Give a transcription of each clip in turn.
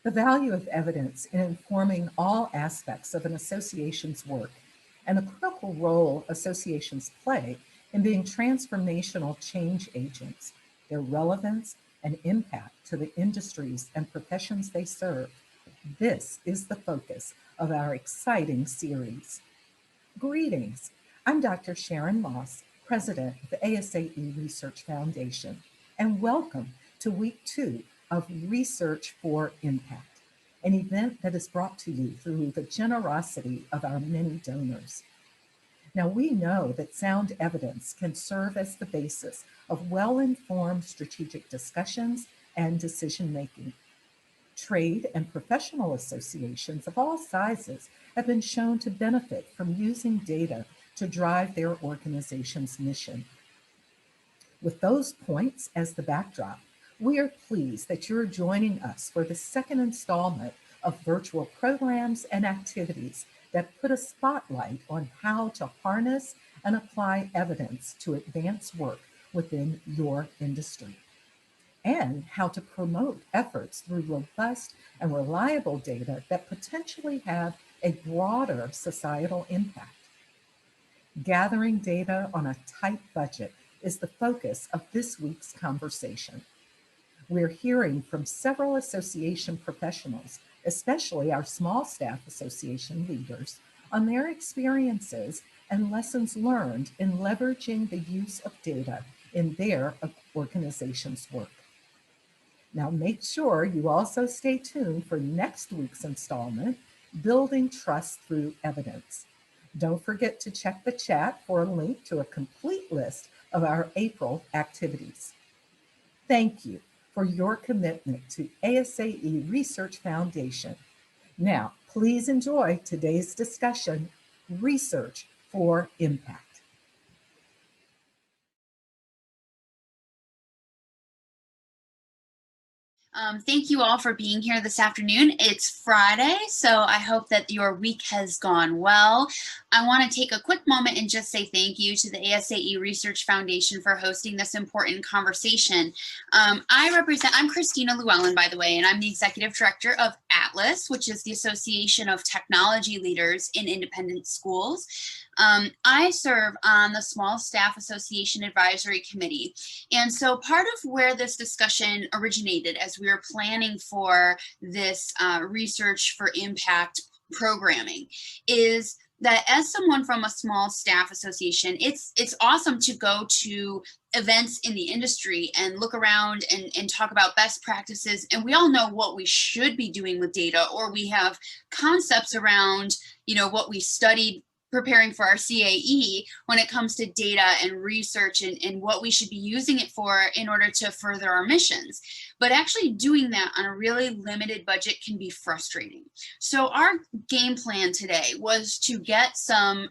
the value of evidence in informing all aspects of an association's work, and the critical role associations play in being transformational change agents, their relevance and impact to the industries and professions they serve. This is the focus of our exciting series. Greetings. I'm Dr. Sharon Moss, President of the ASAE Research Foundation, and welcome to Week 2 of Research for Impact, an event that is brought to you through the generosity of our many donors. Now, we know that sound evidence can serve as the basis of well-informed strategic discussions and decision-making. Trade and professional associations of all sizes have been shown to benefit from using data to drive their organization's mission. With those points as the backdrop, we are pleased that you're joining us for the second installment of virtual programs and activities that put a spotlight on how to harness and apply evidence to advance work within your industry, and how to promote efforts through robust and reliable data that potentially have a broader societal impact. Gathering data on a tight budget is the focus of this week's conversation. We're hearing from several association professionals, especially our small staff association leaders, on their experiences and lessons learned in leveraging the use of data in their organization's work. Now, make sure you also stay tuned for next week's installment, Building Trust Through Evidence. Don't forget to check the chat for a link to a complete list of our April activities. Thank you for your commitment to ASAE Research Foundation. Now, please enjoy today's discussion, Research for Impact. Thank you all for being here this afternoon. It's Friday, so I hope that your week has gone well. I want to take a quick moment and just say thank you to the ASAE Research Foundation for hosting this important conversation. I'm Christina Llewellyn, by the way, and I'm the Executive Director of Atlas, which is the Association of Technology Leaders in Independent Schools. I serve on the Small Staff Association Advisory Committee. And so part of where this discussion originated as we were planning for this Research for Impact programming is that as someone from a small staff association, it's awesome to go to events in the industry and look around and talk about best practices. And we all know what we should be doing with data, or we have concepts around, what we studied preparing for our CAE when it comes to data and research and what we should be using it for in order to further our missions. But actually doing that on a really limited budget can be frustrating. So our game plan today was to get some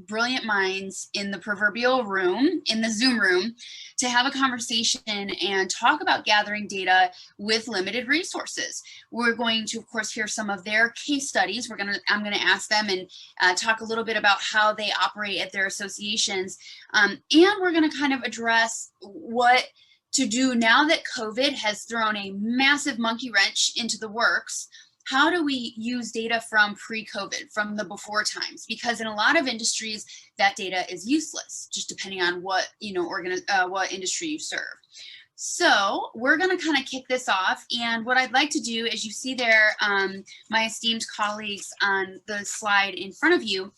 brilliant minds in the proverbial room, in the Zoom room, to have a conversation and talk about gathering data with limited resources. We're going to, of course, hear some of their case studies. I'm gonna ask them and talk a little bit about how they operate at their associations. And we're gonna kind of address what to do now that COVID has thrown a massive monkey wrench into the works. How do we use data from pre-COVID, from the before times? Because in a lot of industries, that data is useless, just depending on what, what industry you serve. So we're going to kind of kick this off. And what I'd like to do, as you see there, my esteemed colleagues on the slide in front of you.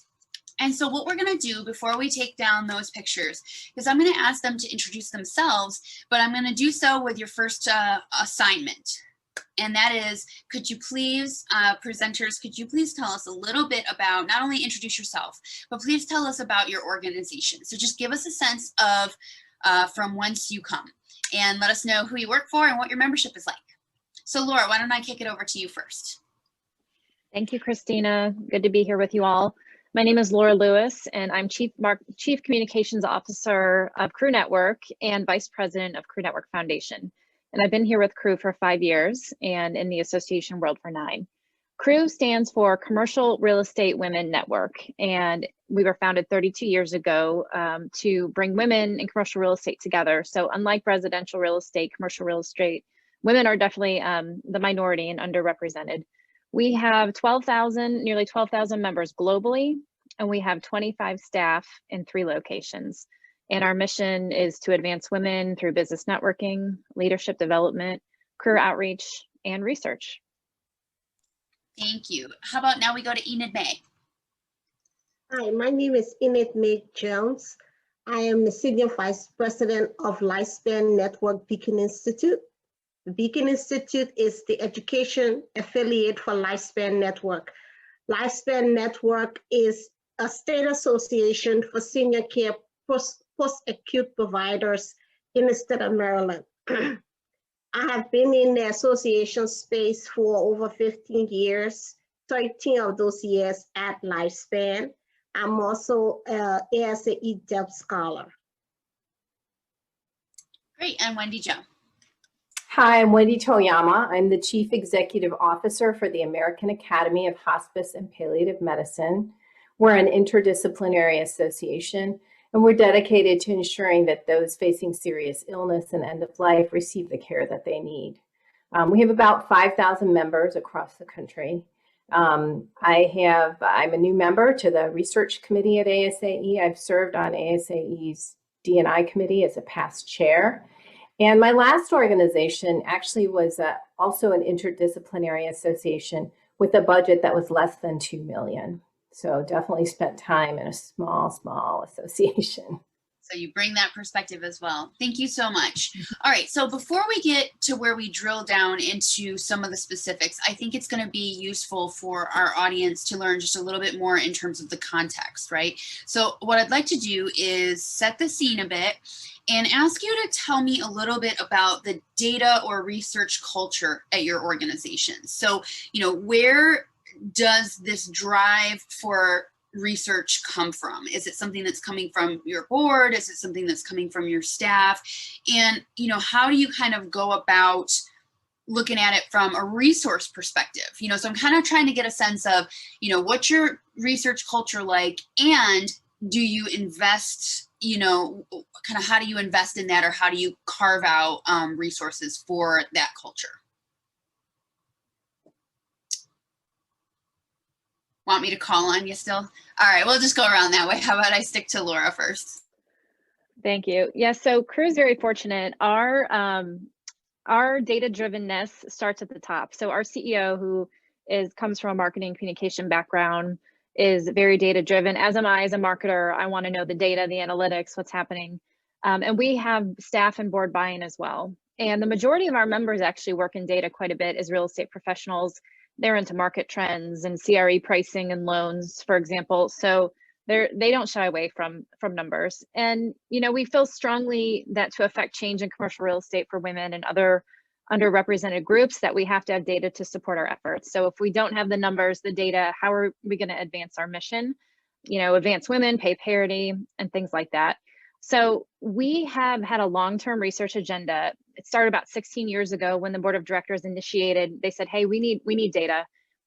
And so what we're going to do before we take down those pictures is I'm going to ask them to introduce themselves, but I'm going to do so with your first assignment. And that is, could you please, presenters, could you please tell us a little bit about, not only introduce yourself, but please tell us about your organization. So just give us a sense of from whence you come, and let us know who you work for and what your membership is like. So Laura, why don't I kick it over to you first? Thank you, Christina. Good to be here with you all. My name is Laura Lewis, and I'm Chief Communications Officer of Crew Network and Vice President of Crew Network Foundation. And I've been here with Crew for 5 years and in the association world for 9. Crew stands for Commercial Real Estate Women Network, and we were founded 32 years ago to bring women in commercial real estate together. So unlike residential real estate, commercial real estate women are definitely the minority and underrepresented. We have nearly 12,000 members globally, and we have 25 staff in 3 locations. And our mission is to advance women through business networking, leadership development, career outreach, and research. Thank you. How about now we go to Enid-Mai? Hi, my name is Enid-Mai Jones. I am the Senior Vice President of Lifespan Network Beacon Institute. The Beacon Institute is the education affiliate for Lifespan Network. Lifespan Network is a state association for senior care post-acute providers in the state of Maryland. I have been in the association space for over 15 years, 13 of those years at Lifespan. I'm also an ASAE Depth Scholar. Great, and Wendy Jo. Hi, I'm Wendy Toyama. I'm the Chief Executive Officer for the American Academy of Hospice and Palliative Medicine. We're an interdisciplinary association, and we're dedicated to ensuring that those facing serious illness and end of life receive the care that they need. We have about 5,000 members across the country. I'm a new member to the research committee at ASAE. I've served on ASAE's D&I committee as a past chair. And my last organization actually was also an interdisciplinary association with a budget that was less than $2 million. So definitely spent time in a small association. So you bring that perspective as well. Thank you so much. All right, so before we get to where we drill down into some of the specifics, I think it's going to be useful for our audience to learn just a little bit more in terms of the context, right? So what I'd like to do is set the scene a bit and ask you to tell me a little bit about the data or research culture at your organization. So, where does this drive for research come from? Is it something that's coming from your board? Is it something that's coming from your staff? And, how do you kind of go about looking at it from a resource perspective? So I'm kind of trying to get a sense of, what's your research culture like, and do you invest, kind of how do you invest in that, or how do you carve out resources for that culture? Want me to call on you still? All right, we'll just go around that way. How about I stick to Laura first? Thank you. Yes, so Crew is very fortunate. Our data-drivenness starts at the top. So our CEO, who comes from a marketing communication background, is very data-driven. As am I, as a marketer. I want to know the data, the analytics, what's happening. And we have staff and board buy-in as well. And the majority of our members actually work in data quite a bit as real estate professionals. They're into market trends and CRE pricing and loans, for example. So they don't shy away from numbers. And we feel strongly that to affect change in commercial real estate for women and other underrepresented groups, that we have to have data to support our efforts. So if we don't have the numbers, the data, how are we going to advance our mission? Advance women, pay parity, and things like that. So we have had a long-term research agenda. It started about 16 years ago when the board of directors initiated. They said, hey, we need data.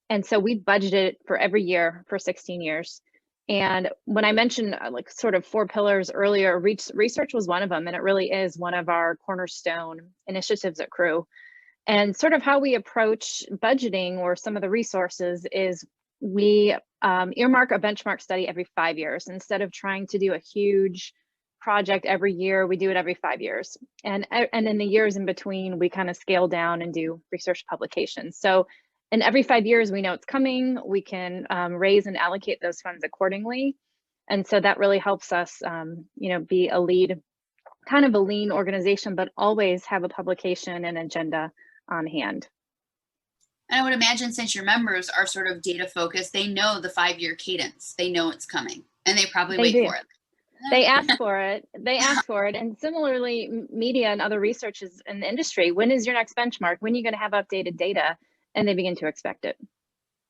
And so we budgeted for every year for 16 years. And when I mentioned like sort of 4 pillars earlier, research was one of them. And it really is one of our cornerstone initiatives at Crew. And sort of how we approach budgeting or some of the resources is we earmark a benchmark study every 5 years. Instead of trying to do a huge project every year, we do it every 5 years. And in the years in between, we kind of scale down and do research publications. So in every 5 years, we know it's coming. We can raise and allocate those funds accordingly. And so that really helps us, be a lead, kind of a lean organization, but always have a publication and agenda on hand. And I would imagine, since your members are sort of data focused, they know the 5-year cadence. They know it's coming, and they probably wait for it. They ask for it. They ask for it. And similarly, media and other researchers in the industry, when is your next benchmark? When are you going to have updated data? And they begin to expect it.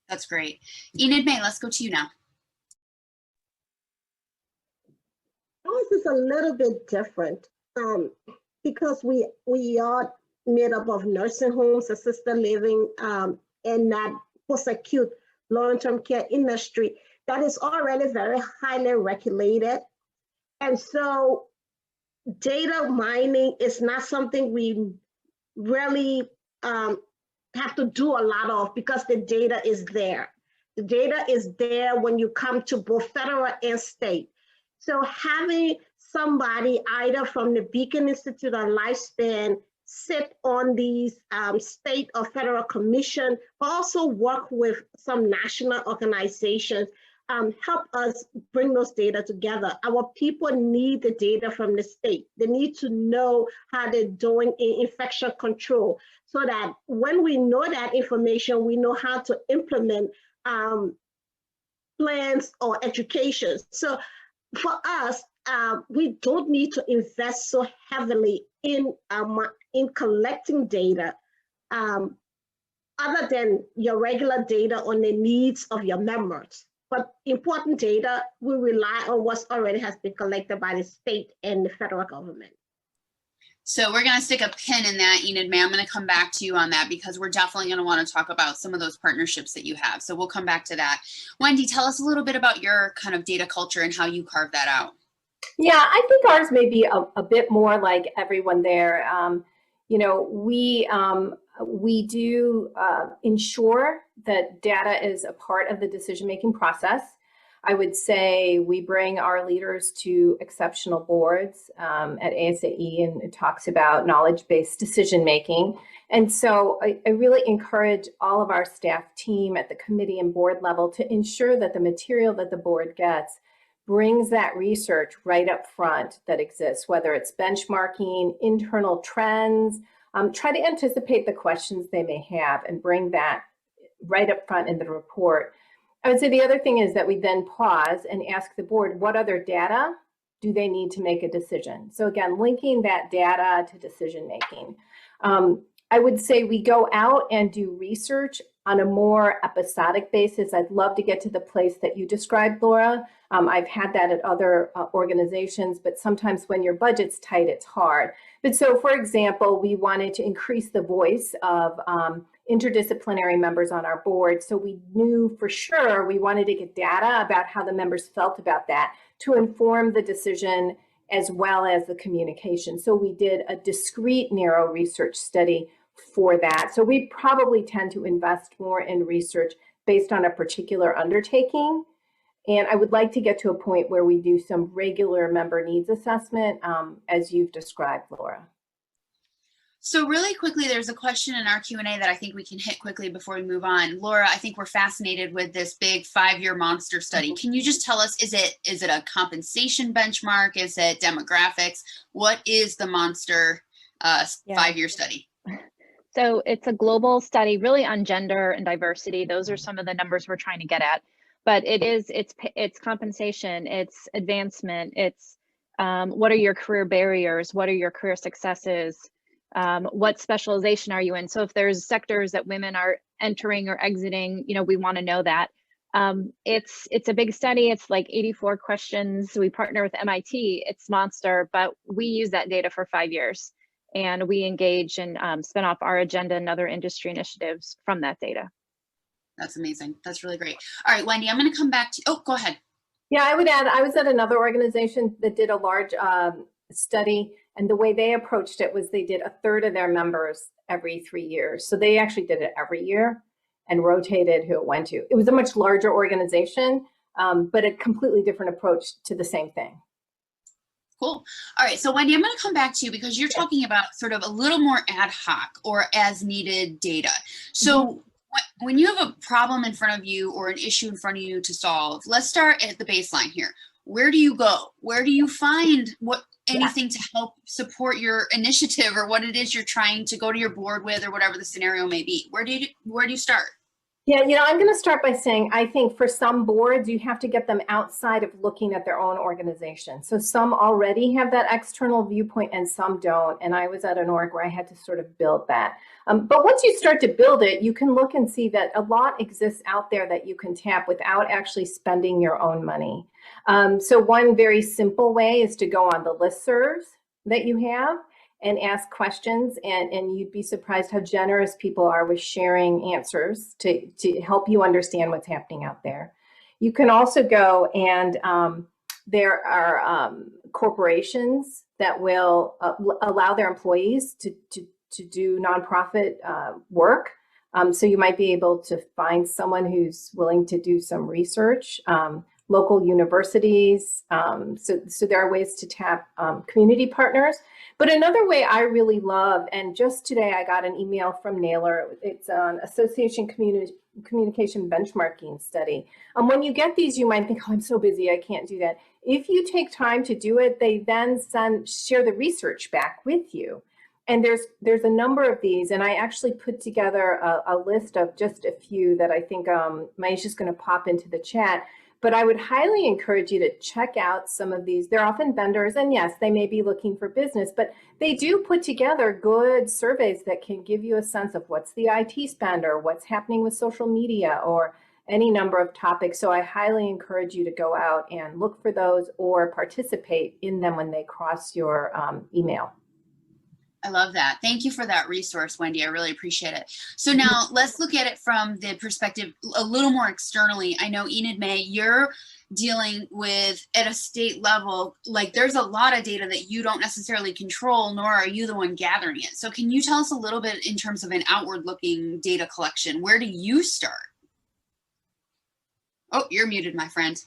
That's great. Enid-Mai, let's go to you now. Ours is a little bit different because we are made up of nursing homes, assisted living, and that post-acute long-term care industry that is already very highly regulated. And so data mining is not something we really have to do a lot of, because the data is there. The data is there when you come to both federal and state. So having somebody either from the Beacon Institute or Lifespan sit on these state or federal commission, but also work with some national organizations, help us bring those data together. Our people need the data from the state. They need to know how they're doing in infection control, so that when we know that information, we know how to implement plans or education. So for us, we don't need to invest so heavily in collecting data, other than your regular data on the needs of your members. But important data, we rely on what already has been collected by the state and the federal government. So we're going to stick a pin in that, Enid-Mai. I'm going to come back to you on that because we're definitely going to want to talk about some of those partnerships that you have. So we'll come back to that. Wendy, tell us a little bit about your kind of data culture and how you carve that out. Yeah, I think ours may be a bit more like everyone there. You know, we do ensure that data is a part of the decision-making process. I would say we bring our leaders to exceptional boards at ASAE, and it talks about knowledge-based decision-making. And so I really encourage all of our staff team at the committee and board level to ensure that the material that the board gets brings that research right up front that exists, whether it's benchmarking, internal trends, try to anticipate the questions they may have and bring that right up front in the report. I would say the other thing is that we then pause and ask the board, what other data do they need to make a decision? So again, linking that data to decision making. I would say we go out and do research on a more episodic basis. I'd love to get to the place that you described, Laura. I've had that at other organizations, but sometimes when your budget's tight, it's hard. But so, for example, we wanted to increase the voice of interdisciplinary members on our board. So we knew for sure we wanted to get data about how the members felt about that to inform the decision as well as the communication. So we did a discrete narrow research study for that. So we probably tend to invest more in research based on a particular undertaking. And I would like to get to a point where we do some regular member needs assessment, as you've described, Laura. So really quickly, there's a question in our Q&A that I think we can hit quickly before we move on. Laura, I think we're fascinated with this big 5-year monster study. Can you just tell us, is it a compensation benchmark? Is it demographics? What is the monster 5-year study? So it's a global study really on gender and diversity. Those are some of the numbers we're trying to get at. But it's compensation, it's advancement, it's what are your career barriers? What are your career successes? What specialization are you in? So if there's sectors that women are entering or exiting, you know, we want to know that. It's a big study. It's like 84 questions. We partner with MIT. It's monster, but we use that data for 5 years, and we engage and spin off our agenda and other industry initiatives from that data. That's amazing. That's really great. All right, Wendy, I'm going to come back to you. Oh, go ahead. Yeah, I would add, I was at another organization that did a large study, and the way they approached it was they did a third of their members every 3 years. So they actually did it every year and rotated who it went to. It was a much larger organization, but a completely different approach to the same thing. Cool. All right. So Wendy, I'm going to come back to you because you're talking about sort of a little more ad hoc or as needed data. So when you have a problem in front of you or an issue in front of you to solve, let's start at the baseline here. Where do you go? Where do you find anything to help support your initiative or what it is you're trying to go to your board with or whatever the scenario may be? Where do you start? Yeah, you know, I'm going to start by saying, I think for some boards, you have to get them outside of looking at their own organization. So some already have that external viewpoint and some don't. And I was at an org where I had to sort of build that. But once you start to build it, you can look and see that a lot exists out there that you can tap without actually spending your own money. So one very simple way is to go on the listservs that you have and ask questions, and you'd be surprised how generous people are with sharing answers to help you understand what's happening out there. You can also go and there are corporations that will allow their employees to do nonprofit work. So you might be able to find someone who's willing to do some research, local universities. So there are ways to tap community partners. But another way I really love, and just today I got an email from Naylor, it's an association communication benchmarking study. When you get these, you might think, oh, I'm so busy, I can't do that. If you take time to do it, they then share the research back with you. And there's a number of these, and I actually put together a list of just a few that I think Maisha's going to pop into the chat. But I would highly encourage you to check out some of these. They're often vendors, and yes, they may be looking for business, but they do put together good surveys that can give you a sense of what's the IT spend or what's happening with social media or any number of topics. So I highly encourage you to go out and look for those or participate in them when they cross your email. I love that. Thank you for that resource, Wendy. I really appreciate it. So now let's look at it from the perspective a little more externally. I know Enid-Mai, you're dealing with at a state level, like there's a lot of data that you don't necessarily control, nor are you the one gathering it. So can you tell us a little bit in terms of an outward looking data collection? Where do you start? Oh, you're muted, my friend.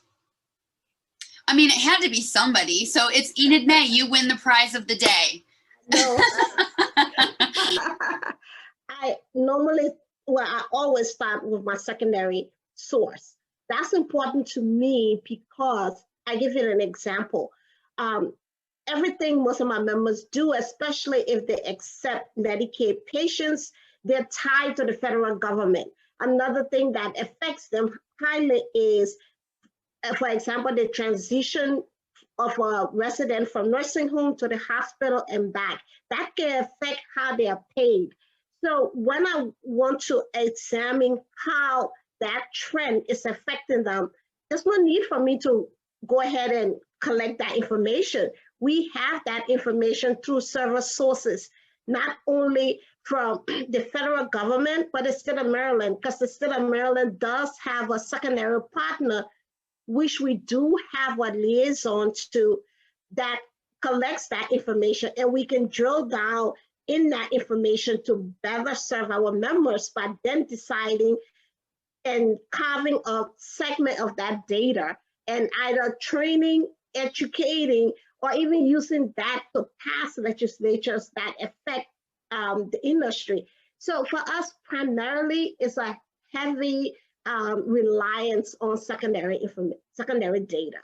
I mean, it had to be somebody. So it's Enid-Mai, you win the prize of the day. No, I always start with my secondary source. That's important to me because I give you an example. Everything most of my members do, especially if they accept Medicaid patients, they're tied to the federal government. Another thing that affects them highly is, for example, the transition of a resident from nursing home to the hospital and back. That can affect how they are paid. So when I want to examine how that trend is affecting them, there's no need for me to go ahead and collect that information. We have that information through several sources, not only from the federal government, but the state of Maryland, because the state of Maryland does have a secondary partner, which we do have a liaison to that collects that information, and we can drill down in that information to better serve our members by then deciding and carving a segment of that data and either training, educating, or even using that to pass legislatures that affect the industry. So for us, primarily, it's a heavy reliance on secondary data.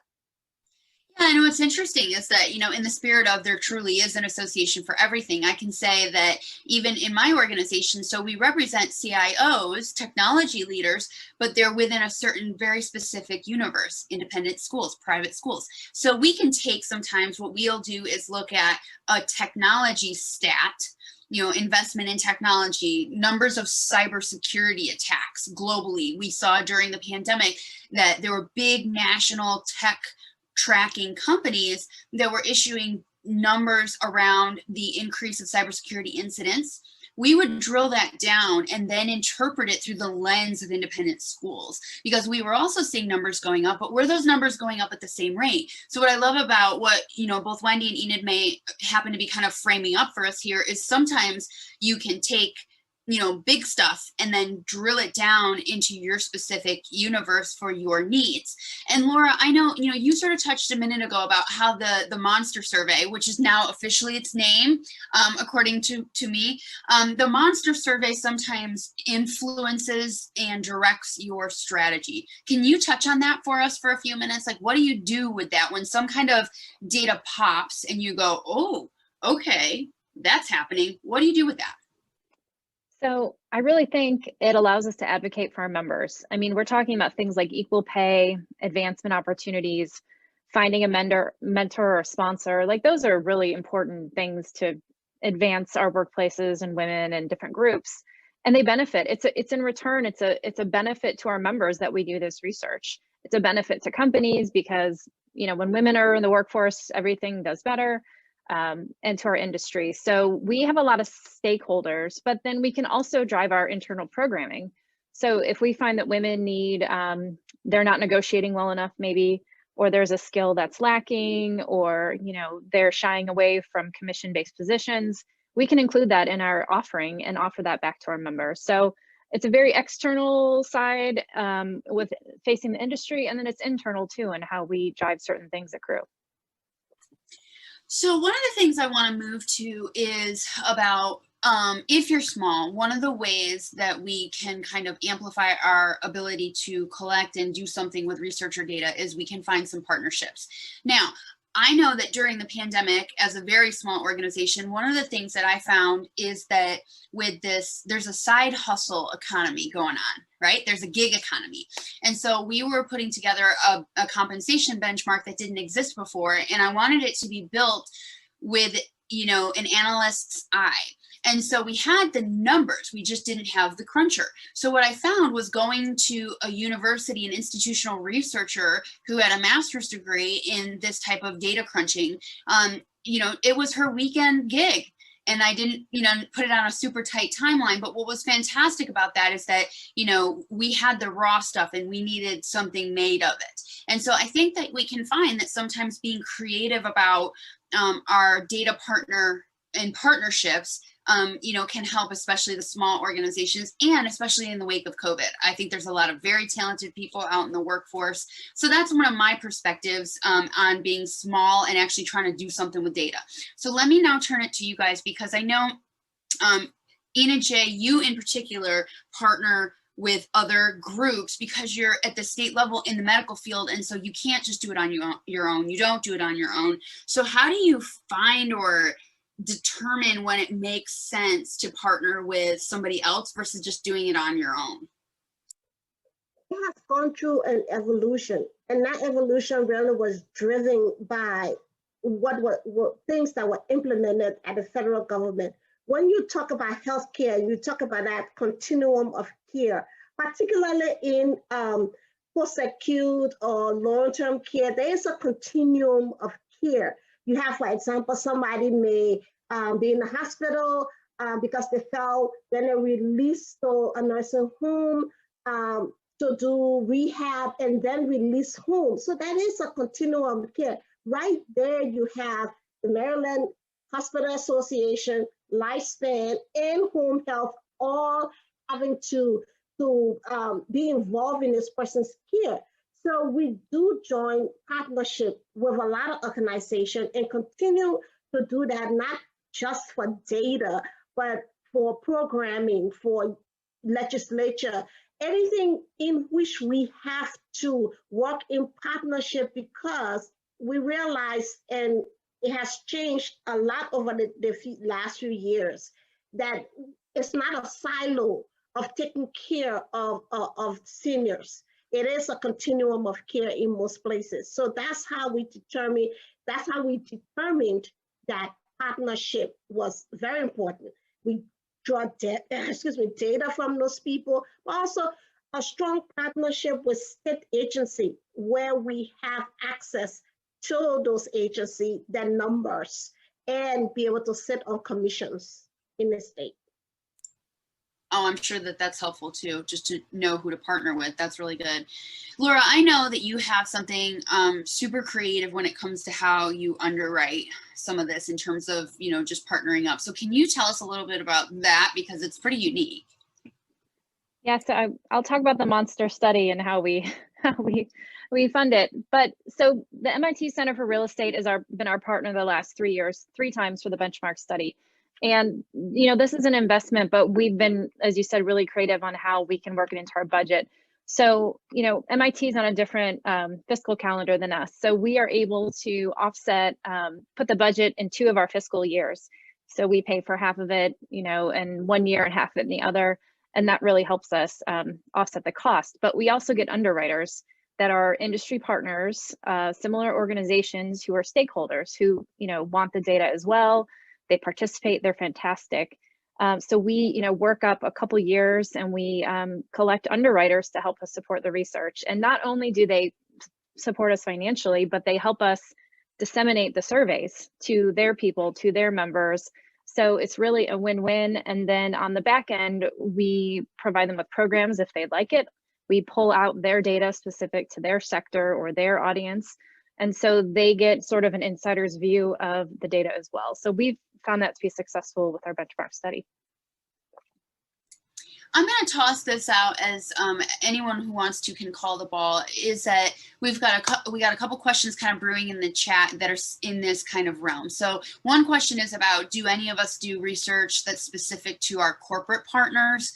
Yeah, and what's interesting is that, you know, in the spirit of there truly is an association for everything, I can say that even in my organization, so we represent CIOs, technology leaders, but they're within a certain very specific universe, independent schools, private schools. So we can take sometimes what we'll do is look at a technology stat, you know, investment in technology, numbers of cybersecurity attacks globally. We saw during the pandemic that there were big national tech tracking companies that were issuing numbers around the increase of cybersecurity incidents. We would drill that down and then interpret it through the lens of independent schools, because we were also seeing numbers going up, but were those numbers going up at the same rate? So what I love about what, you know, both Wendy and Enid-Mai happen to be kind of framing up for us here is sometimes you can take, you know, big stuff and then drill it down into your specific universe for your needs. And Laura, I know, you know, you sort of touched a minute ago about how the Monster Survey, which is now officially its name, according to me, the Monster Survey sometimes influences and directs your strategy. Can you touch on that for us for a few minutes? Like, what do you do with that when some kind of data pops and you go, oh, okay, that's happening. What do you do with that? So I really think it allows us to advocate for our members. I mean, we're talking about things like equal pay, advancement opportunities, finding a mentor or sponsor. Like, those are really important things to advance our workplaces and women and different groups. And they benefit. It's in return, it's a benefit to our members that we do this research. It's a benefit to companies because, you know, when women are in the workforce, everything does better. And to our industry. So we have a lot of stakeholders, but then we can also drive our internal programming. So if we find that women need, they're not negotiating well enough maybe, or there's a skill that's lacking, or, you know, they're shying away from commission-based positions, we can include that in our offering and offer that back to our members. So it's a very external side with facing the industry, and then it's internal too, and how we drive certain things at Crew. So one of the things I want to move to is about if you're small, one of the ways that we can kind of amplify our ability to collect and do something with research or data is we can find some partnerships. Now, I know that during the pandemic, as a very small organization, one of the things that I found is that with this, there's a side hustle economy going on, right? There's a gig economy. And so we were putting together a compensation benchmark that didn't exist before. And I wanted it to be built with, you know, an analyst's eye. And so we had the numbers, we just didn't have the cruncher. So what I found was going to a university, an institutional researcher who had a master's degree in this type of data crunching. You know, it was her weekend gig. And I didn't, you know, put it on a super tight timeline. But what was fantastic about that is that, you know, we had the raw stuff and we needed something made of it. And so I think that we can find that sometimes being creative about our data partner and partnerships, you know, can help, especially the small organizations, and especially in the wake of COVID. I think there's a lot of very talented people out in the workforce. So that's one of my perspectives on being small and actually trying to do something with data. So let me now turn it to you guys, because I know Enid-Mai, you in particular partner with other groups because you're at the state level in the medical field, and so you can't just do it on your own. You don't do it on your own. So how do you find or determine when it makes sense to partner with somebody else versus just doing it on your own? It has gone through an evolution, and that evolution really was driven by what things that were implemented at the federal government. When you talk about healthcare, you talk about that continuum of care, particularly in post-acute or long-term care. There is a continuum of care. You have, for example, somebody may be in the hospital because they fell, then they're released to a nursing home to do rehab and then release home. So that is a continuum of care. Right there you have the Maryland Hospital Association, Lifespan, and Home Health all having to be involved in this person's care. So we do join partnership with a lot of organizations and continue to do that, not just for data, but for programming, for legislature, anything in which we have to work in partnership, because we realize, and it has changed a lot over the last few years, that it's not a silo of taking care of seniors. It is a continuum of care in most places. So that's how we determined that partnership was very important. We draw data from those people, but also a strong partnership with state agency where we have access to those agencies, their numbers, and be able to sit on commissions in the state. Oh, I'm sure that that's helpful too, just to know who to partner with. That's really good. Laura, I know that you have something super creative when it comes to how you underwrite some of this in terms of, you know, just partnering up. So can you tell us a little bit about that, because it's pretty unique? Yeah, so I'll talk about the monster study and how we fund it. But so the MIT Center for Real Estate has been our partner the last 3 years, 3 times for the benchmark study. And, you know, this is an investment, but we've been, as you said, really creative on how we can work it into our budget. So, you know, MIT is on a different fiscal calendar than us. So we are able to offset, put the budget in 2 of our fiscal years. So we pay for half of it, you know, in 1 year and half of it in the other. And that really helps us offset the cost. But we also get underwriters that are industry partners, similar organizations who are stakeholders who, you know, want the data as well. They participate, they're fantastic. So we, you know, work up a couple years and we collect underwriters to help us support the research. And not only do they support us financially, but they help us disseminate the surveys to their people, to their members. So it's really a win-win. And then on the back end, we provide them with programs if they'd like it. We pull out their data specific to their sector or their audience. And so they get sort of an insider's view of the data as well. So we've found that to be successful with our benchmark study. I'm going to toss this out as anyone who wants to can call the ball. Is that we got a couple questions kind of brewing in the chat that are in this kind of realm. So one question is about, do any of us do research that's specific to our corporate partners,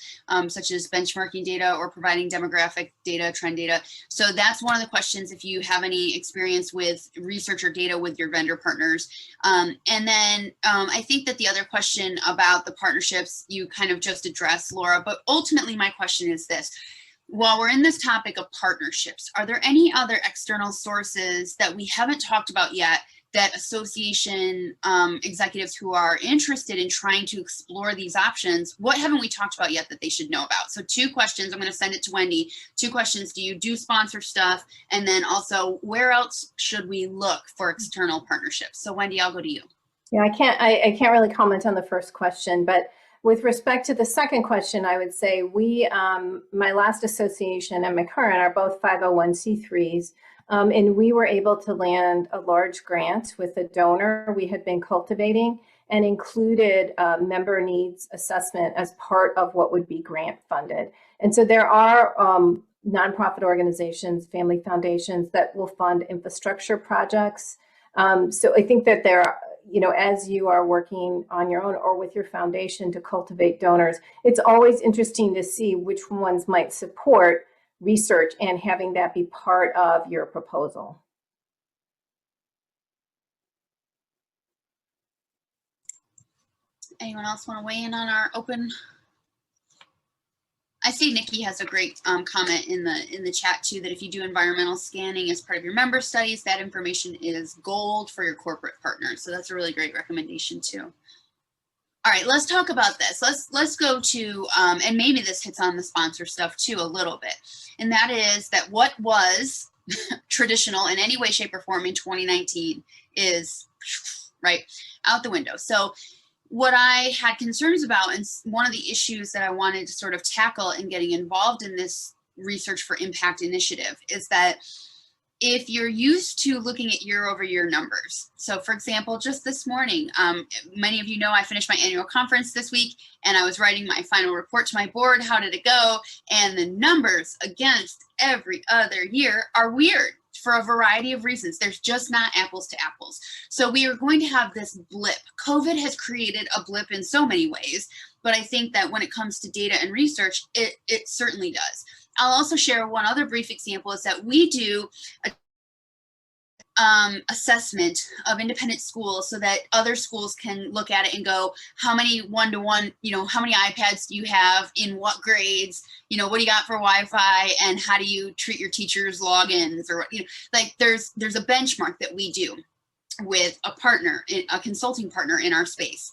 such as benchmarking data or providing demographic data, trend data? So that's one of the questions, if you have any experience with research or data with your vendor partners. And then I think that the other question about the partnerships you kind of just addressed, Laura, but ultimately my question is this: while we're in this topic of partnerships, are there any other external sources that we haven't talked about yet that association executives who are interested in trying to explore these options, what haven't we talked about yet that they should know about? So 2 questions, I'm going to send it to Wendy. 2 questions, do you do sponsor stuff? And then also, where else should we look for external partnerships? So Wendy, I'll go to you. Yeah, I can't really comment on the first question, but with respect to the second question, I would say my last association and my current are both 501c3s, and we were able to land a large grant with a donor we had been cultivating and included member needs assessment as part of what would be grant funded. And so there are nonprofit organizations, family foundations that will fund infrastructure projects. So I think that there are, as you are working on your own or with your foundation to cultivate donors, it's always interesting to see which ones might support research and having that be part of your proposal. Anyone else want to weigh in on our open? I see Nikki has a great comment in the chat too, that if you do environmental scanning as part of your member studies, that information is gold for your corporate partners. So that's a really great recommendation too. All right, let's talk about this. Let's go to, and maybe this hits on the sponsor stuff too a little bit. And that is that what was traditional in any way, shape, or form in 2019 is right out the window. So what I had concerns about, and one of the issues that I wanted to sort of tackle in getting involved in this research for impact initiative, is that if you're used to looking at year-over-year numbers. So for example, just this morning, many of you know I finished my annual conference this week and I was writing my final report to my board. How did it go? And the numbers against every other year are weird for a variety of reasons. There's just not apples to apples. So we are going to have this blip. COVID has created a blip in so many ways, but I think that when it comes to data and research, it certainly does. I'll also share one other brief example, is that we do a assessment of independent schools so that other schools can look at it and go, how many one-to-one, how many iPads do you have, in what grades, what do you got for Wi-Fi, and how do you treat your teachers' logins, or like there's a benchmark that we do with a partner, a consulting partner in our space.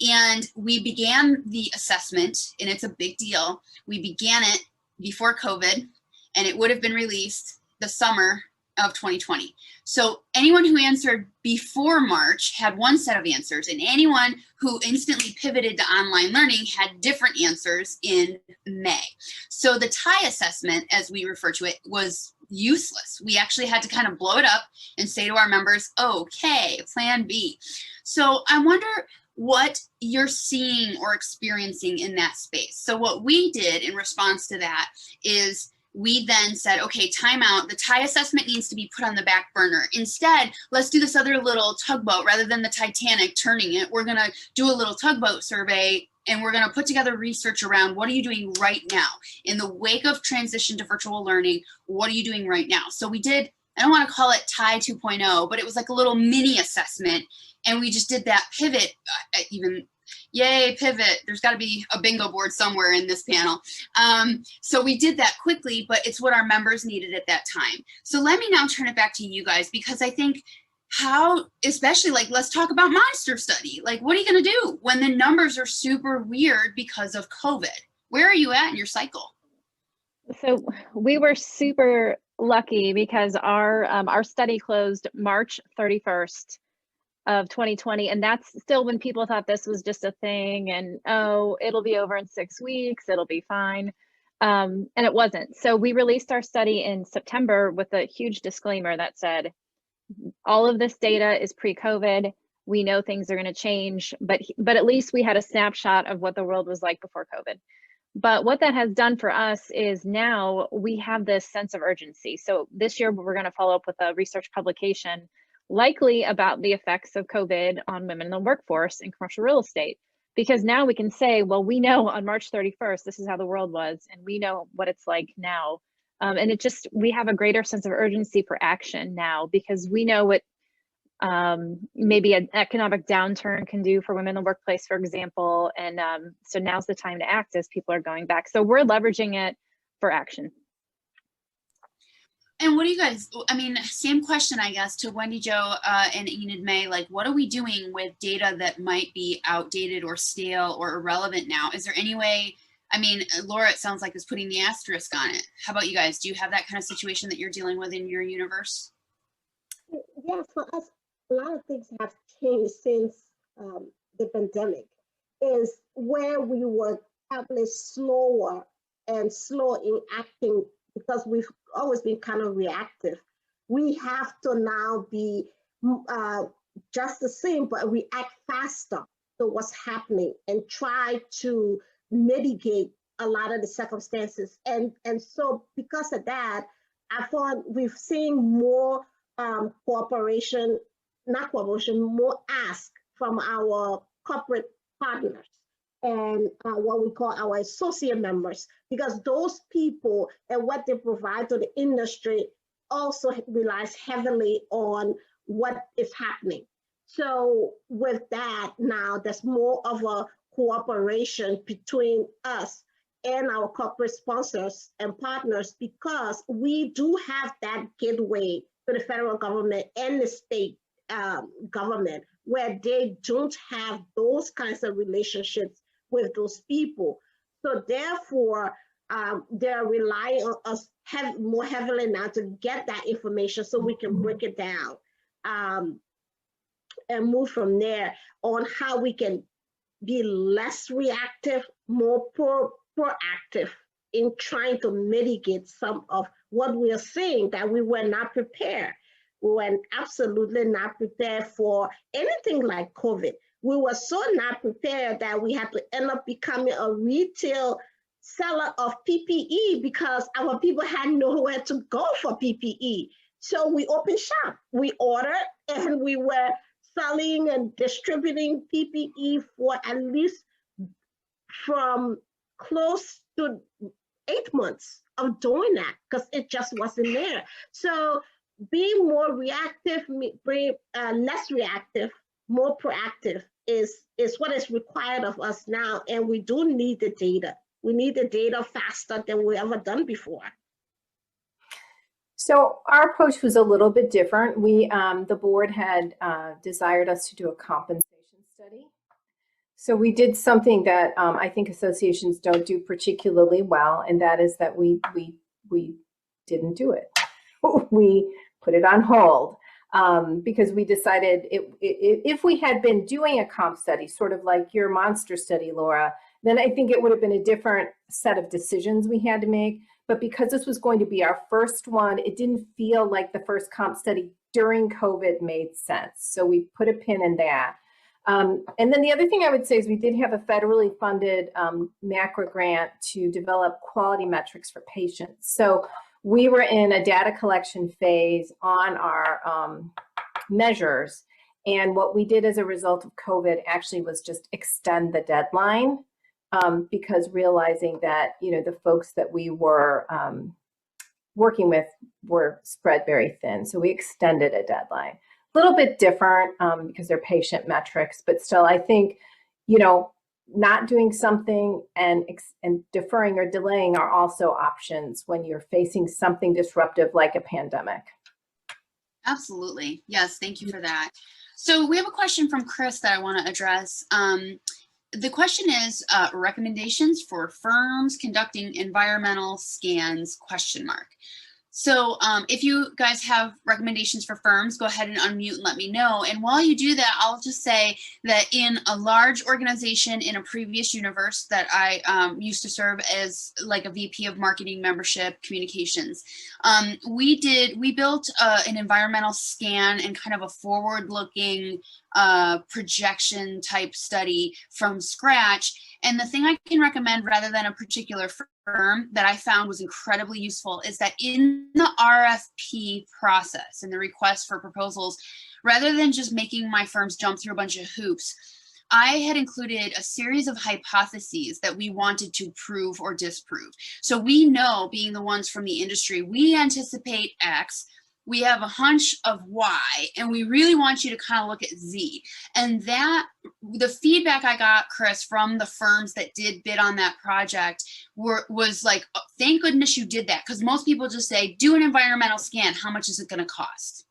And we began the assessment, and it's a big deal. We began it before COVID, and it would have been released the summer of 2020. So anyone who answered before March had one set of answers, and anyone who instantly pivoted to online learning had different answers in May. So the tie assessment, as we refer to it, was useless. We actually had to kind of blow it up and say to our members, okay, plan B. So I wonder what you're seeing or experiencing in that space. So what we did in response to that is we then said, okay, time out. The tie assessment needs to be put on the back burner. Instead, let's do this other little tugboat. Rather than the Titanic turning it, we're going to do a little tugboat survey, and we're going to put together research around what are you doing right now? In the wake of transition to virtual learning, what are you doing right now? So we did, I don't want to call it tie 2.0, but it was like a little mini assessment. And we just did that pivot, yay, pivot. There's got to be a bingo board somewhere in this panel. So we did that quickly, but it's what our members needed at that time. So let me now turn it back to you guys, because I think especially let's talk about monster study. Like, what are you going to do when the numbers are super weird because of COVID? Where are you at in your cycle? So we were super lucky because our study closed March 31st. Of 2020, and that's still when people thought this was just a thing, and oh, it'll be over in 6 weeks, it'll be fine, and it wasn't. So we released our study in September with a huge disclaimer that said, all of this data is pre-COVID. We know things are going to change, but at least we had a snapshot of what the world was like before COVID. But what that has done for us is now we have this sense of urgency. So this year we're going to follow up with a research publication, likely about the effects of COVID on women in the workforce and commercial real estate. Because now we can say, well, we know on March 31st, this is how the world was, and we know what it's like now. And we have a greater sense of urgency for action now, because we know what maybe an economic downturn can do for women in the workplace, for example. And so now's the time to act as people are going back. So we're leveraging it for action. And what do you guys, I mean, same question, I guess, to Wendy Jo and Enid-Mai, like, what are we doing with data that might be outdated or stale or irrelevant now? Is there any way, I mean, Laura, it sounds like is putting the asterisk on it. How about you guys? Do you have that kind of situation that you're dealing with in your universe? Yeah, for us, a lot of things have changed since the pandemic, is where we were probably slower and slow in acting because we've always been kind of reactive. We have to now be just the same, but react faster to what's happening and try to mitigate a lot of the circumstances. And so because of that, I thought we've seen more cooperation, not cooperation, more ask from our corporate partners and what we call our associate members, because those people and what they provide to the industry also relies heavily on what is happening. So with that, now there's more of a cooperation between us and our corporate sponsors and partners, because we do have that gateway to the federal government and the state government, where they don't have those kinds of relationships with those people. So therefore, they're relying on us more heavily now to get that information so we can break it down and move from there on how we can be less reactive, more proactive in trying to mitigate some of what we are seeing that we were not prepared. We were absolutely not prepared for anything like COVID. We were so not prepared that we had to end up becoming a retail seller of PPE because our people had nowhere to go for PPE. So we opened shop, we ordered, and we were selling and distributing PPE for at least from close to 8 months of doing that because it just wasn't there. So being more reactive, less reactive, more proactive is what is required of us now. And we do need the data. We need the data faster than we ever done before. So our approach was a little bit different. We, the board had desired us to do a compensation study. So we did something that I think associations don't do particularly well, and that is that we didn't do it. We put it on hold because we decided if we had been doing a comp study, sort of like your monster study, Laura, then I think it would have been a different set of decisions we had to make. But because this was going to be our first one, it didn't feel like the first comp study during COVID made sense. So we put a pin in that. And then the other thing I would say is we did have a federally funded macro grant to develop quality metrics for patients. So we were in a data collection phase on our measures. And what we did as a result of COVID actually was just extend the deadline because realizing that, you know, the folks that we were working with were spread very thin. So we extended a deadline. A little bit different because they're patient metrics, but still, I think, you know, not doing something and deferring or delaying are also options when you're facing something disruptive like a pandemic. Absolutely. Yes, thank you for that. So we have a question from Chris that I want to address. The question is recommendations for firms conducting environmental scans, ? So if you guys have recommendations for firms, go ahead and unmute and let me know. And while you do that, I'll just say that in a large organization in a previous universe that I used to serve as like a VP of marketing, membership, communications, we built an environmental scan and kind of a forward-looking projection type study from scratch. And the thing I can recommend rather than a particular firm that I found was incredibly useful is that in the RFP process and the request for proposals, rather than just making my firms jump through a bunch of hoops, I had included a series of hypotheses that we wanted to prove or disprove. So we know, being the ones from the industry, we anticipate X, we have a hunch of Y, and we really want you to kind of look at Z. And that, the feedback I got, Chris, from the firms that did bid on that project was like, oh, thank goodness you did that. Because most people just say, do an environmental scan. How much is it going to cost?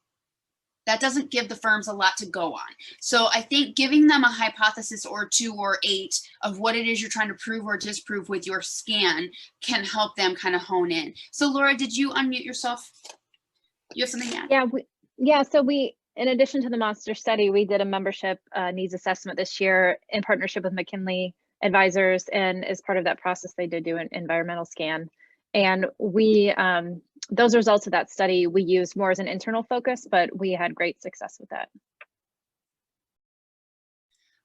That doesn't give the firms a lot to go on. So I think giving them a hypothesis or 2 or 8 of what it is you're trying to prove or disprove with your scan can help them kind of hone in. So Laura, did you unmute yourself? You have something to add? Yeah, so we, in addition to the monster study, we did a membership needs assessment this year in partnership with McKinley Advisors, and as part of that process, they did do an environmental scan. And we, those results of that study, we used more as an internal focus, but we had great success with that.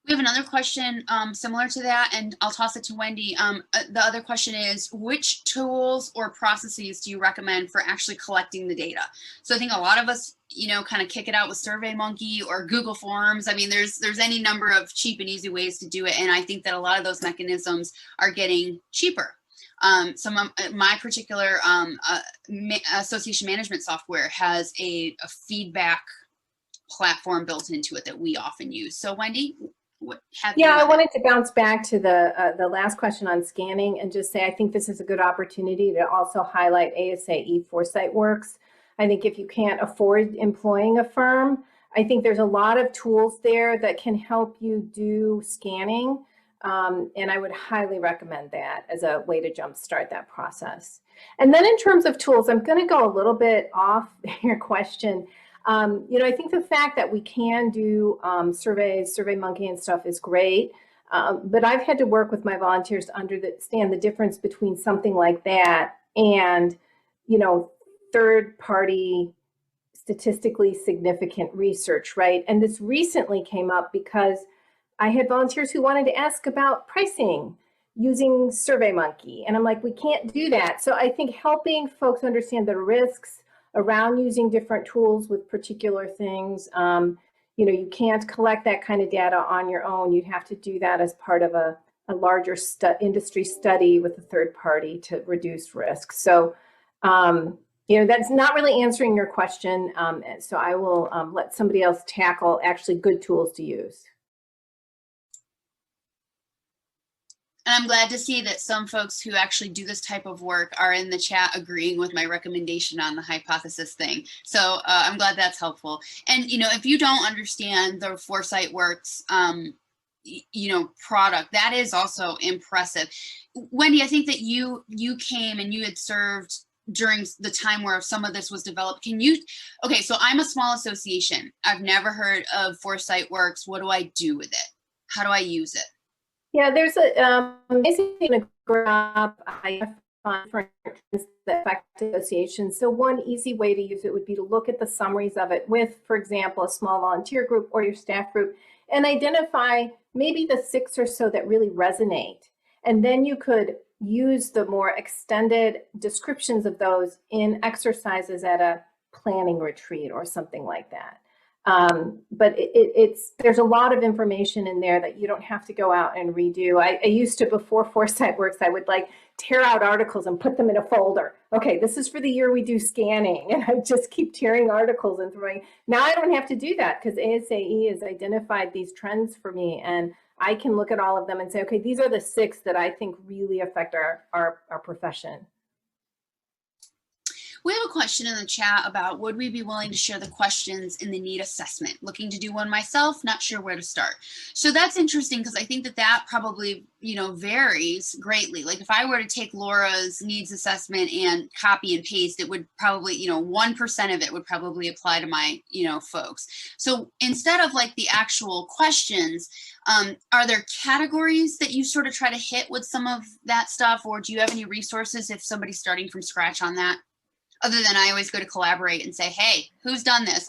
We have another question similar to that, and I'll toss it to Wendy. The other question is, which tools or processes do you recommend for actually collecting the data? So I think a lot of us, you know, kind of kick it out with SurveyMonkey or Google Forms. I mean, there's any number of cheap and easy ways to do it, and I think that a lot of those mechanisms are getting cheaper. Some of my particular association management software has a feedback platform built into it that we often use. So Wendy, I wanted to bounce back to the last question on scanning and just say I think this is a good opportunity to also highlight ASAE Foresight Works. I think if you can't afford employing a firm, I think there's a lot of tools there that can help you do scanning, and I would highly recommend that as a way to jumpstart that process. And then in terms of tools, I'm going to go a little bit off your question. You know, I think the fact that we can do surveys, SurveyMonkey and stuff is great, but I've had to work with my volunteers to understand the difference between something like that and, you know, third-party statistically significant research, right? And this recently came up because I had volunteers who wanted to ask about pricing using SurveyMonkey, and I'm like, we can't do that. So I think helping folks understand the risks around using different tools with particular things. You know, you can't collect that kind of data on your own. You'd have to do that as part of a larger industry study with a third party to reduce risk. So, you know, that's not really answering your question. So I will let somebody else tackle actually good tools to use. And I'm glad to see that some folks who actually do this type of work are in the chat agreeing with my recommendation on the hypothesis thing. So I'm glad that's helpful. And, you know, if you don't understand the Foresight Works, you know, product, that is also impressive. Wendy, I think that you came and you had served during the time where some of this was developed. Can you, okay, so I'm a small association. I've never heard of Foresight Works. What do I do with it? How do I use it? Yeah, there's a basically a graph for that affect associations. So one easy way to use it would be to look at the summaries of it with, for example, a small volunteer group or your staff group, and identify maybe the 6 or so that really resonate. And then you could use the more extended descriptions of those in exercises at a planning retreat or something like that. But there's a lot of information in there that you don't have to go out and redo. I used to, before Foresight Works, I would like tear out articles and put them in a folder. Okay, this is for the year we do scanning, and I just keep tearing articles and throwing. Now I don't have to do that because ASAE has identified these trends for me, and I can look at all of them and say, okay, these are the 6 that I think really affect our profession. We have a question in the chat about would we be willing to share the questions in the need assessment? Looking to do one myself, not sure where to start. So that's interesting because I think that that probably, varies greatly. Like if I were to take Laura's needs assessment and copy and paste, it would probably, 1% of it would probably apply to my, folks. So instead of like the actual questions, are there categories that you sort of try to hit with some of that stuff, or do you have any resources if somebody's starting from scratch on that? Other than I always go to Collaborate and say, hey, who's done this?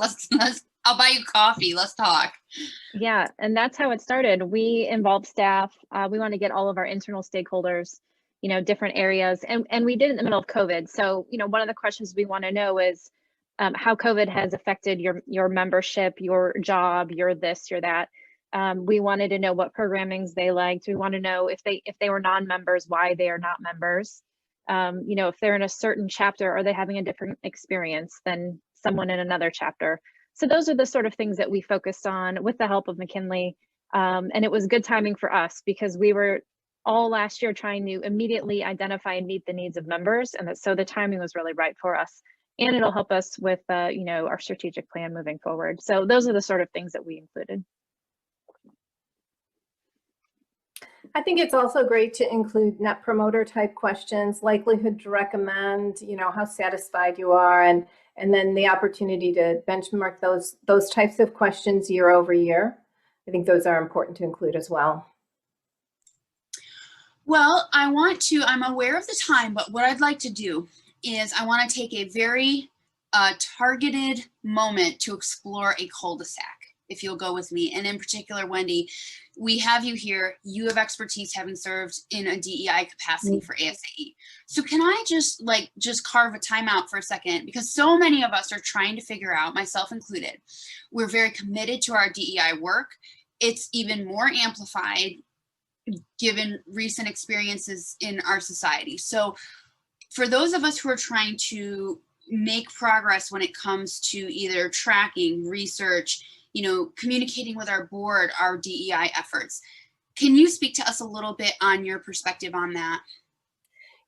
I'll buy you coffee. Let's talk. Yeah, and that's how it started. We involved staff. We want to get all of our internal stakeholders, different areas. And we did it in the middle of COVID. So, one of the questions we want to know is how COVID has affected your membership, your job, your this, your that. We wanted to know what programmings they liked. We want to know if they were non-members, why they are not members. If they're in a certain chapter, are they having a different experience than someone in another chapter? So those are the sort of things that we focused on with the help of McKinley. And it was good timing for us because we were all last year trying to immediately identify and meet the needs of members. And so the timing was really right for us. And it'll help us with, our strategic plan moving forward. So those are the sort of things that we included. I think it's also great to include net promoter type questions, likelihood to recommend, how satisfied you are, and then the opportunity to benchmark those types of questions year over year. I think those are important to include as well. Well, I'm aware of the time, but what I'd like to do is I want to take a very targeted moment to explore a cul-de-sac, if you'll go with me. And in particular, Wendy, we have you here. You have expertise having served in a DEI capacity for ASAE. So can I just carve a timeout for a second? Because so many of us are trying to figure out, myself included, we're very committed to our DEI work. It's even more amplified given recent experiences in our society. So for those of us who are trying to make progress when it comes to either tracking, research, communicating with our board, our DEI efforts. Can you speak to us a little bit on your perspective on that?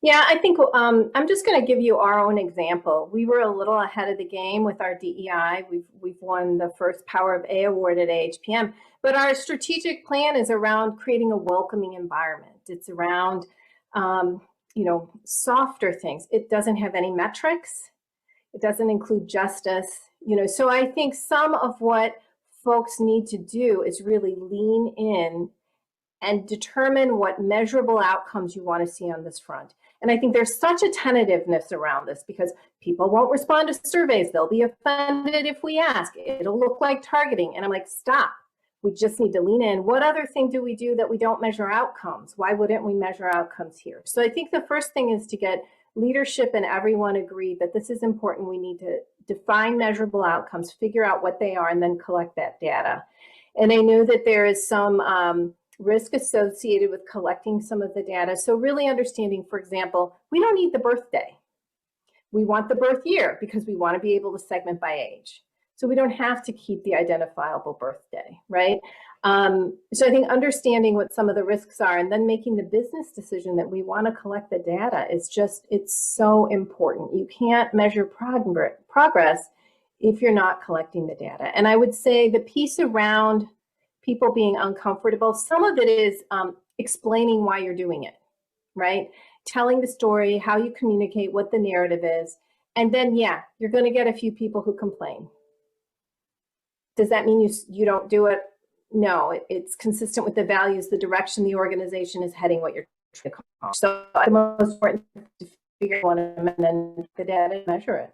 Yeah, I think I'm just going to give you our own example. We were a little ahead of the game with our DEI. We've won the first Power of A award at AHPM, but our strategic plan is around creating a welcoming environment. It's around, softer things. It doesn't have any metrics. It doesn't include justice. So I think some of what folks need to do is really lean in and determine what measurable outcomes you want to see on this front. And I think there's such a tentativeness around this because people won't respond to surveys. They'll be offended if we ask. It'll look like targeting. And I'm like, stop. We just need to lean in. What other thing do we do that we don't measure outcomes? Why wouldn't we measure outcomes here? So I think the first thing is to get leadership and everyone agreed that this is important. We need to define measurable outcomes, figure out what they are, and then collect that data. And I know that there is some risk associated with collecting some of the data. So really understanding, for example, we don't need the birthday. We want the birth year because we want to be able to segment by age. So we don't have to keep the identifiable birthday, right? So I think understanding what some of the risks are and then making the business decision that we want to collect the data is it's so important. You can't measure progress if you're not collecting the data. And I would say the piece around people being uncomfortable, some of it is explaining why you're doing it, right? Telling the story, how you communicate, what the narrative is. And then, yeah, you're going to get a few people who complain. Does that mean you don't do it? No, it's consistent with the values, the direction the organization is heading, what you're trying to accomplish. So the most important to figure out and then the data and measure it.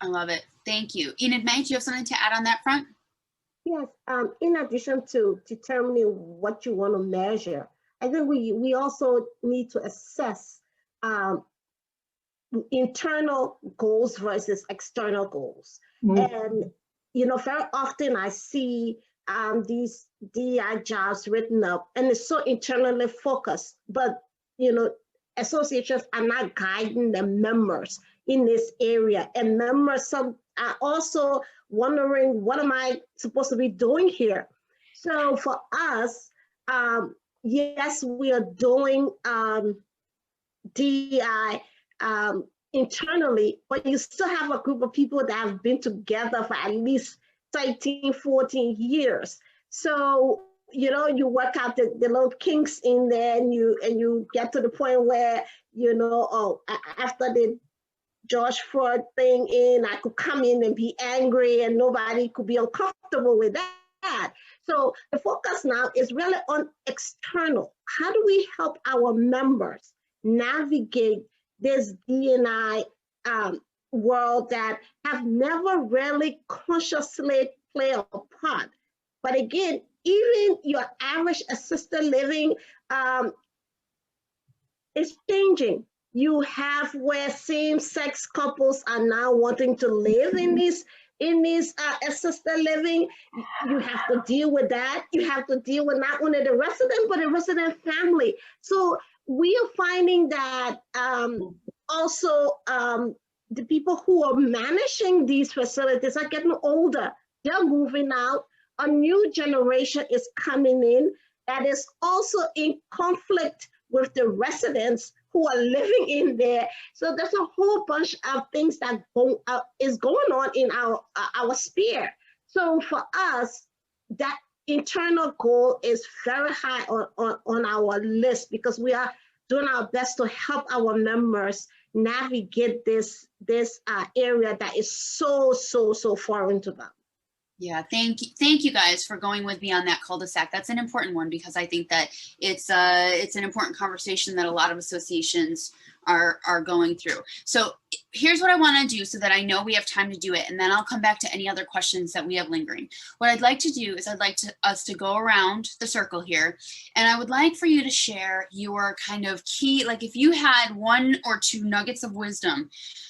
I love it. Thank you. Enid-Mai, do you have something to add on that front? Yes, in addition to determining what you want to measure, I think we also need to assess internal goals versus external goals. Mm-hmm. And very often I see these DEI jobs written up and it's so internally focused, but associations are not guiding the members in this area. And members are also wondering, what am I supposed to be doing here? So for us, yes, we are doing DEI internally, but you still have a group of people that have been together for at least 13, 14 years. So, you know, you work out the little kinks in there, and you get to the point where, you know, oh, after the George Floyd thing in, I could come in and be angry and nobody could be uncomfortable with that. So the focus now is really on external. How do we help our members navigate this D&I world that have never really consciously played a part? But again, even your average assisted living is changing. You have where same-sex couples are now wanting to live in these assisted living. You have to deal with that. You have to deal with not only the resident, but the resident family. So we are finding that also the people who are managing these facilities are getting older. They're moving out. A new generation is coming in that is also in conflict with the residents who are living in there. So there's a whole bunch of things that is going on in our sphere. So for us, that internal goal is very high on our list, because we are doing our best to help our members navigate this area that is so foreign to them. Yeah, thank you guys for going with me on that cul-de-sac. That's an important one, because I think that it's an important conversation that a lot of associations are going through. So here's what I want to do so that I know we have time to do it, and then I'll come back to any other questions that we have lingering. What I'd like to do is I'd like us to go around the circle here, and I would like for you to share your kind of key, like if you had 1 or 2 nuggets of wisdom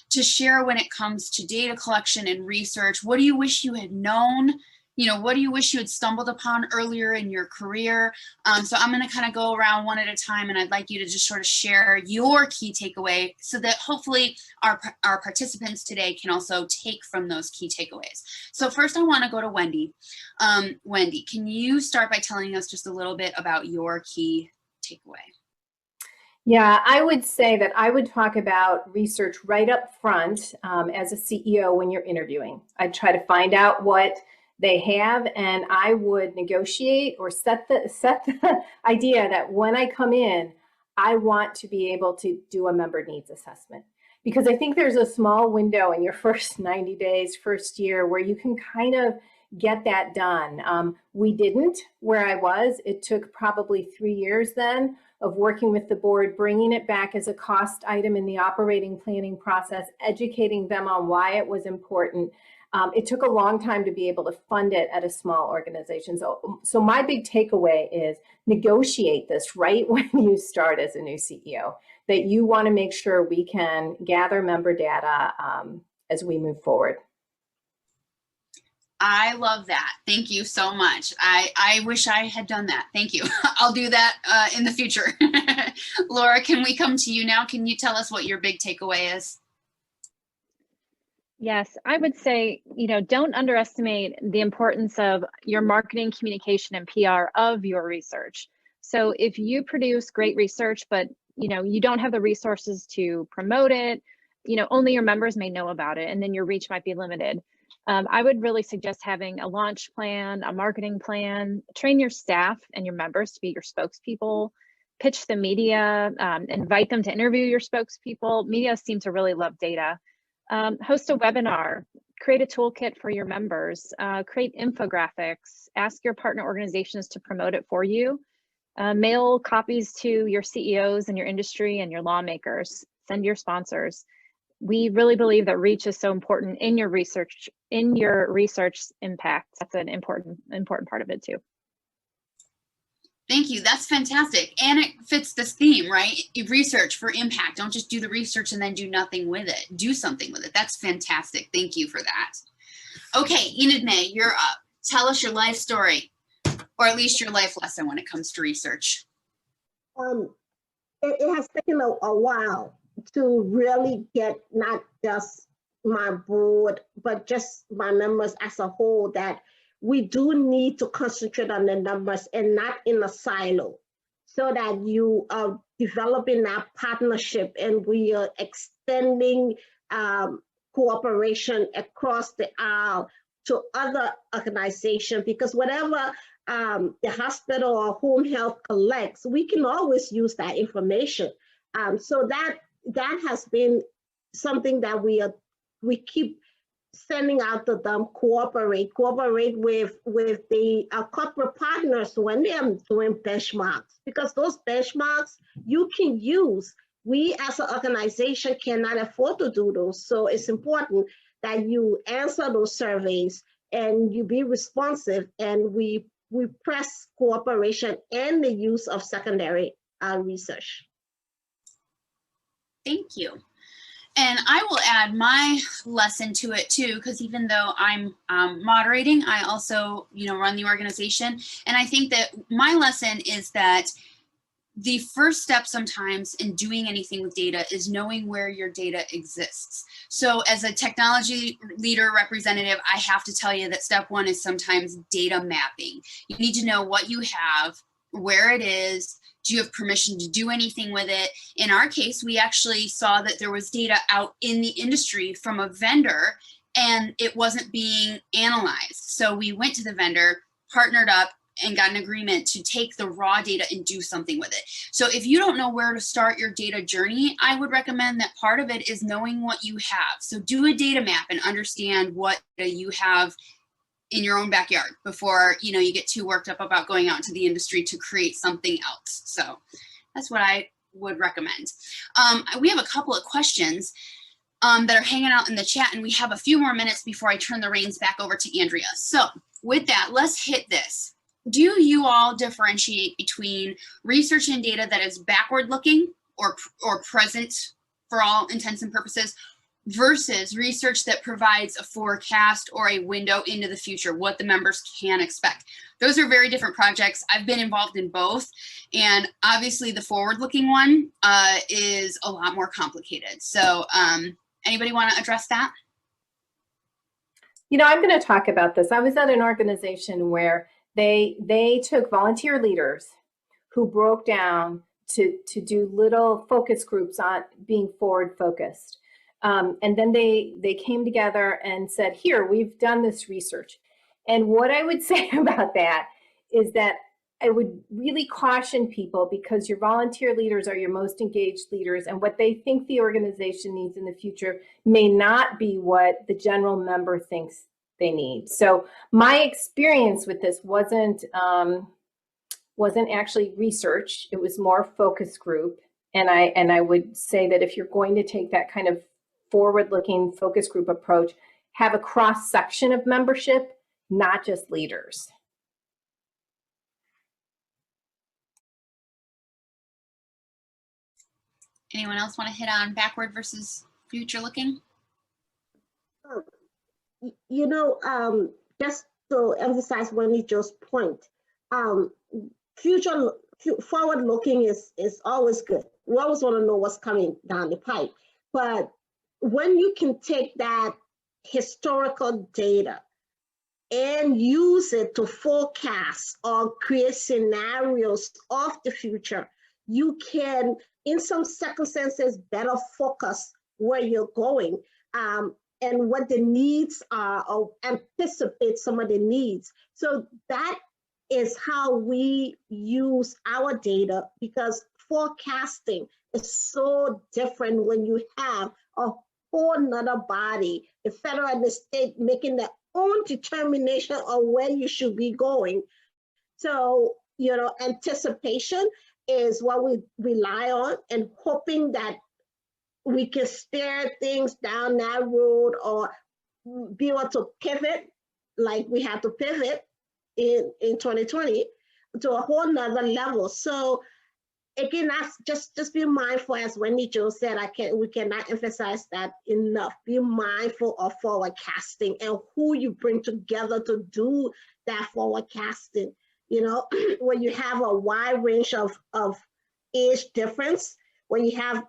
to share when it comes to data collection and research. What do you wish you had known? You know, what do you wish you had stumbled upon earlier in your career? So I'm going to kind of go around one at a time, and I'd like you to just sort of share your key takeaway so that hopefully our participants today can also take from those key takeaways. So first I want to go to Wendy. Wendy, can you start by telling us just a little bit about your key takeaway? Yeah, I would say that I would talk about research right up front as a CEO when you're interviewing. I'd try to find out what they have, and I would negotiate or set the idea that when I come in, I want to be able to do a member needs assessment. Because I think there's a small window in your first 90 days, first year, where you can kind of get that done. We didn't where I was. It took probably 3 years then of working with the board, bringing it back as a cost item in the operating planning process, educating them on why it was important. It took a long time to be able to fund it at a small organization. So my big takeaway is negotiate this right when you start as a new CEO, that you want to make sure we can gather member data as we move forward. I love that. Thank you so much. I wish I had done that. Thank you. I'll do that in the future. Laura, can we come to you now? Can you tell us what your big takeaway is? Yes, I would say, don't underestimate the importance of your marketing, communication, and PR of your research. So if you produce great research, but you don't have the resources to promote it, only your members may know about it, and then your reach might be limited. I would really suggest having a launch plan, a marketing plan, train your staff and your members to be your spokespeople, pitch the media, invite them to interview your spokespeople. Media seem to really love data. Host a webinar, create a toolkit for your members, create infographics, ask your partner organizations to promote it for you, mail copies to your CEOs and your industry and your lawmakers, send your sponsors. We really believe that reach is so important in your research impact. That's an important part of it too. Thank you. That's fantastic. And it fits this theme, right? Research for impact. Don't just do the research and then do nothing with it. Do something with it. That's fantastic. Thank you for that. Okay, Enid-Mai, you're up. Tell us your life story, or at least your life lesson when it comes to research. It has taken a while to really get not just my board, but just my members as a whole, that we do need to concentrate on the numbers and not in a silo. so that you are developing that partnership and we are extending cooperation across the aisle to other organizations, because whatever the hospital or home health collects, we can always use that information. So that has been something that we keep sending out to them. Cooperate with the corporate partners when they are doing benchmarks, because those benchmarks you can use. We as an organization cannot afford to do those. So it's important that you answer those surveys and you be responsive, and we press cooperation and the use of secondary research. Thank you. And I will add my lesson to it too, because even though I'm moderating, I also, run the organization. And I think that my lesson is that the first step sometimes in doing anything with data is knowing where your data exists. So as a technology leader representative, I have to tell you that step one is sometimes data mapping. You need to know what you have, where it is. Do you have permission to do anything with it? In our case, we actually saw that there was data out in the industry from a vendor and it wasn't being analyzed. So we went to the vendor, partnered up, and got an agreement to take the raw data and do something with it. So if you don't know where to start your data journey, I would recommend that part of it is knowing what you have. So do a data map and understand what you have in your own backyard before you get too worked up about going out into the industry to create something else. So that's what I would recommend. We have a couple of questions that are hanging out in the chat, and we have a few more minutes before I turn the reins back over to Andrea. So with that, let's hit this. Do you all differentiate between research and data that is backward looking or present for all intents and purposes versus research that provides a forecast or a window into the future, what the members can expect? Those are very different projects. I've been involved in both. And obviously the forward looking one is a lot more complicated. So anybody want to address that? I'm going to talk about this. I was at an organization where they took volunteer leaders who broke down to do little focus groups on being forward focused. And then they came together and said, here, we've done this research. And what I would say about that is that I would really caution people, because your volunteer leaders are your most engaged leaders, and what they think the organization needs in the future may not be what the general member thinks they need. So my experience with this wasn't actually research. It was more focus group. And I would say that if you're going to take that kind of forward-looking focus group approach, have a cross section of membership, not just leaders. Anyone else want to hit on backward versus future looking? Just to emphasize Wendy-Jo's point, forward looking is always good. We always want to know what's coming down the pipe. But when you can take that historical data and use it to forecast or create scenarios of the future, you can, in some circumstances, better focus where you're going and what the needs are, or anticipate some of the needs. So that is how we use our data, because forecasting is so different when you have a whole nother body, the federal and the state, making their own determination of where you should be going. So, anticipation is what we rely on, and hoping that we can steer things down that road or be able to pivot, like we had to pivot in 2020 to a whole nother level. So again, that's just be mindful, as Wendy-Jo said, we cannot emphasize that enough. Be mindful of forecasting and who you bring together to do that forecasting. When you have a wide range of age difference, when you have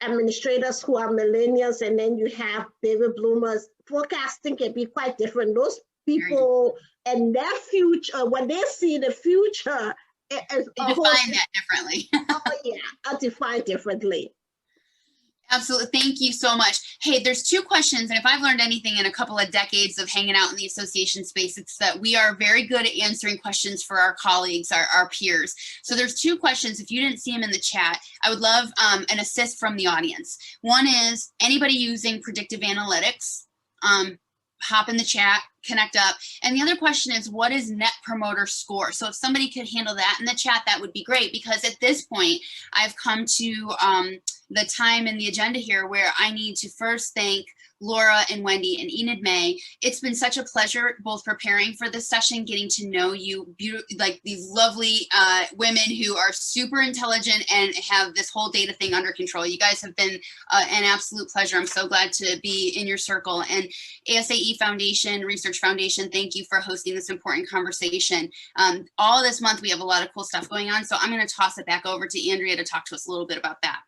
administrators who are millennials and then you have baby bloomers, forecasting can be quite different. Those people and their future, when they see the future It's They a whole, define that differently. oh yeah, I'll define differently. Absolutely. Thank you so much. Hey, there's two questions, and if I've learned anything in a couple of decades of hanging out in the association space, it's that we are very good at answering questions for our colleagues, our peers. So there's two questions. If you didn't see them in the chat, I would love an assist from the audience. One is, anybody using predictive analytics? Hop in the chat, connect up. And the other question is, what is Net Promoter Score? So if somebody could handle that in the chat, that would be great, because at this point, I've come to the time in the agenda here where I need to first thank Laura and Wendy and Enid-Mai. It's been such a pleasure both preparing for this session, getting to know you, like these lovely women who are super intelligent and have this whole data thing under control. You guys have been an absolute pleasure. I'm so glad to be in your circle. And ASAE Foundation, Research Foundation, thank you for hosting this important conversation. All this month, we have a lot of cool stuff going on. So I'm going to toss it back over to Andrea to talk to us a little bit about that.